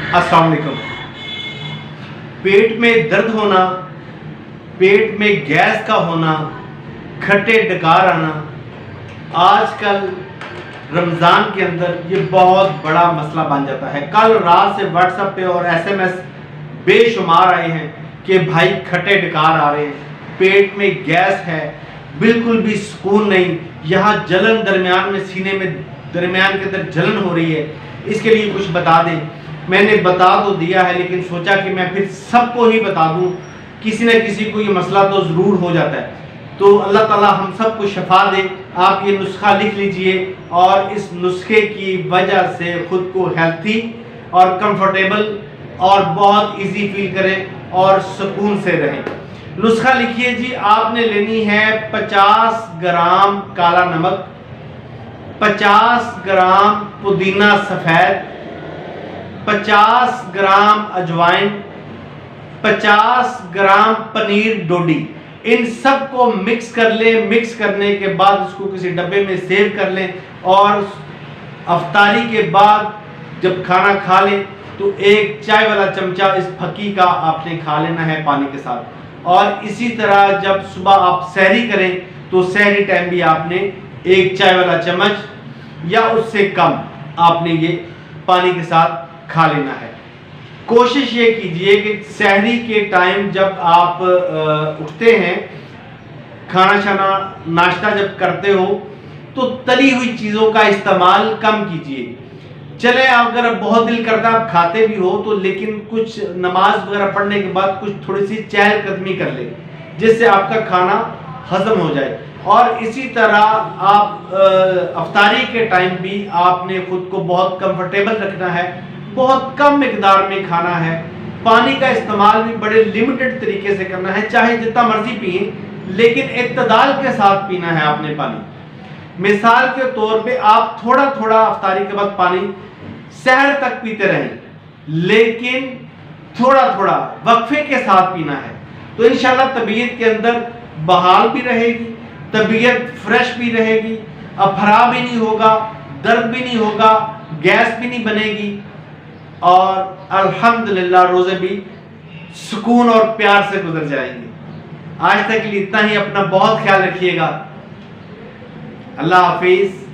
السلام علیکم۔ پیٹ میں درد ہونا، پیٹ میں گیس کا ہونا، کھٹے ڈکار آنا، آج کل رمضان کے اندر یہ بہت بڑا مسئلہ بن جاتا ہے۔ کل رات سے واٹس ایپ پہ اور ایس ایم ایس بے شمار آئے ہیں کہ بھائی کھٹے ڈکار آ رہے ہیں، پیٹ میں گیس ہے، بالکل بھی سکون نہیں، یہاں جلن درمیان میں سینے میں درمیان کے اندر جلن ہو رہی ہے، اس کے لیے کچھ بتا دیں۔ میں نے بتا تو دیا ہے لیکن سوچا کہ میں پھر سب کو ہی بتا دوں، کسی نہ کسی کو یہ مسئلہ تو ضرور ہو جاتا ہے۔ تو اللہ تعالیٰ ہم سب کو شفا دے۔ آپ یہ نسخہ لکھ لیجئے اور اس نسخے کی وجہ سے خود کو ہیلتھی اور کمفرٹیبل اور بہت ایزی فیل کریں اور سکون سے رہیں۔ نسخہ لکھیے جی، آپ نے لینی ہے 50 گرام کالا نمک، 50 گرام پودینہ سفید، 50 گرام اجوائن، 50 گرام پنیر ڈوڈی۔ ان سب کو مکس کر لیں۔ مکس کرنے کے بعد اس کو کسی ڈبے میں سیو کر لیں اور افطاری کے بعد جب کھانا کھا لیں تو ایک چائے والا چمچہ اس پھکی کا آپ نے کھا لینا ہے پانی کے ساتھ، اور اسی طرح جب صبح آپ سحری کریں تو سحری ٹائم بھی آپ نے ایک چائے والا چمچ یا اس سے کم آپ نے یہ پانی کے ساتھ کھا لینا ہے۔ کوشش یہ کیجئے کہ سحری کے ٹائم جب آپ اٹھتے ہیں، کھانا شانا ناشتہ جب کرتے ہو تو تلی ہوئی چیزوں کا استعمال کم کیجئے۔ چلے اگر بہت دل کرتا آپ کھاتے بھی ہو تو لیکن کچھ نماز وغیرہ پڑھنے کے بعد کچھ تھوڑی سی چہل قدمی کر لیں جس سے آپ کا کھانا ہضم ہو جائے۔ اور اسی طرح آپ افطاری کے ٹائم بھی آپ نے خود کو بہت کمفرٹیبل رکھنا ہے، بہت کم مقدار میں کھانا ہے، پانی کا استعمال بھی بڑے لیمیٹڈ طریقے سے کرنا ہے، چاہے جتنا مرضی پئیں لیکن اعتدال کے ساتھ پینا ہے آپ نے پانی۔ مثال کے طور پہ آپ تھوڑا تھوڑا افطاری کے بعد پانی سحر تک پیتے رہیں لیکن تھوڑا تھوڑا وقفے کے ساتھ پینا ہے، تو انشاءاللہ طبیعت کے اندر بحال بھی رہے گی، طبیعت فریش بھی رہے گی، افرا بھی نہیں ہوگا، درد بھی نہیں ہوگا، گیس بھی نہیں بنے گی، اور الحمدللہ روزے بھی سکون اور پیار سے گزر جائیں گے۔ آج تک کے لیے اتنا ہی، اپنا بہت خیال رکھیے گا۔ اللہ حافظ۔